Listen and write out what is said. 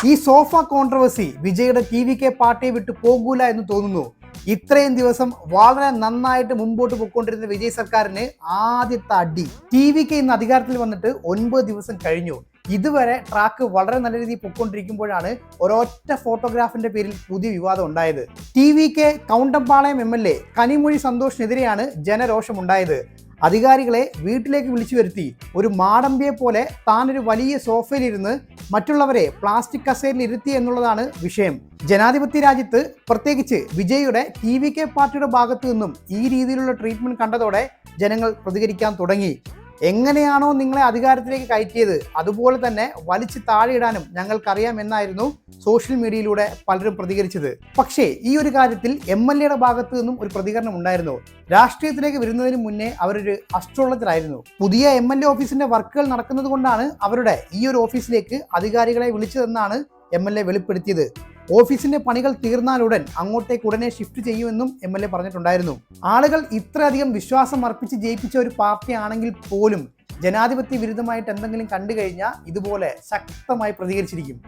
ഈ sofa controversy വിജയുടെ ടി.വി.കെ പാർട്ടിയെ വിട്ടു പോകൂല എന്ന് തോന്നുന്നു. ഇത്രയും ദിവസം വളരെ നന്നായിട്ട് മുമ്പോട്ട് പോയിക്കൊണ്ടിരുന്ന വിജയ് സർക്കാരിന് ആദ്യത്തെ അടി. ടി.വി.കെ ഇന്ന് അധികാരത്തിൽ വന്നിട്ട് 9 ദിവസം കഴിഞ്ഞു. ഇതുവരെ ട്രാക്ക് വളരെ നല്ല രീതിയിൽ പൊയ്ക്കൊണ്ടിരിക്കുമ്പോഴാണ് ഒരൊറ്റ ഫോട്ടോഗ്രാഫിന്റെ പേരിൽ പുതിയ വിവാദം ഉണ്ടായത്. ടി.വി.കെ കൗണ്ടമ്പാളയം എം.എൽ.എ കനിമൊഴി സന്തോഷിനെതിരെയാണ് ജനരോഷമുണ്ടായത്. അധികാരികളെ വീട്ടിലേക്ക് വിളിച്ചു വരുത്തി ഒരു മാടമ്പിയെ പോലെ താനൊരു വലിയ സോഫയിലിരുന്ന് മറ്റുള്ളവരെ പ്ലാസ്റ്റിക് കസേരയിൽ ഇരുത്തി എന്നുള്ളതാണ് വിഷയം. ജനാധിപത്യ രാജ്യത്ത് പ്രത്യേകിച്ച് വിജയുടെ ടി.വി.കെ പാർട്ടിയുടെ ഭാഗത്തു നിന്നും ഈ രീതിയിലുള്ള ട്രീറ്റ്മെന്റ് കണ്ടതോടെ ജനങ്ങൾ പ്രതികരിക്കാൻ തുടങ്ങി. എങ്ങനെയാണോ നിങ്ങളെ അധികാരത്തിലേക്ക് കയറ്റിയത് അതുപോലെ തന്നെ വലിച്ചു താഴെയിടാനും ഞങ്ങൾക്കറിയാം എന്നായിരുന്നു സോഷ്യൽ മീഡിയയിലൂടെ പലരും പ്രതികരിച്ചത്. പക്ഷേ ഈ ഒരു കാര്യത്തിൽ എം.എൽ.എയുടെ ഭാഗത്തു നിന്നും ഒരു പ്രതികരണം ഉണ്ടായിരുന്നു. രാഷ്ട്രീയത്തിലേക്ക് വരുന്നതിന് മുന്നേ അവരൊരു അസ്ട്രോളജറായിരുന്നു. പുതിയ എം.എൽ.എ ഓഫീസിന്റെ വർക്കുകൾ നടക്കുന്നത് കൊണ്ടാണ് അവരുടെ ഈ ഒരു ഓഫീസിലേക്ക് അധികാരികളെ വിളിച്ചതെന്നാണ് എം.എൽ.എ വെളിപ്പെടുത്തിയത്. ഓഫീസിന്റെ പണികൾ തീർന്നാലുടൻ അങ്ങോട്ടേക്ക് ഉടനെ ഷിഫ്റ്റ് ചെയ്യുമെന്നും എം.എൽ.എ പറഞ്ഞിട്ടുണ്ടായിരുന്നു. ആളുകൾ ഇത്രയധികം വിശ്വാസം അർപ്പിച്ച് ജയിപ്പിച്ച ഒരു പാർട്ടി ആണെങ്കിൽ പോലും ജനാധിപത്യ വിരുദ്ധമായിട്ട് എന്തെങ്കിലും കണ്ടു കഴിഞ്ഞാൽ ഇതുപോലെ ശക്തമായി പ്രതികരിച്ചിരിക്കും.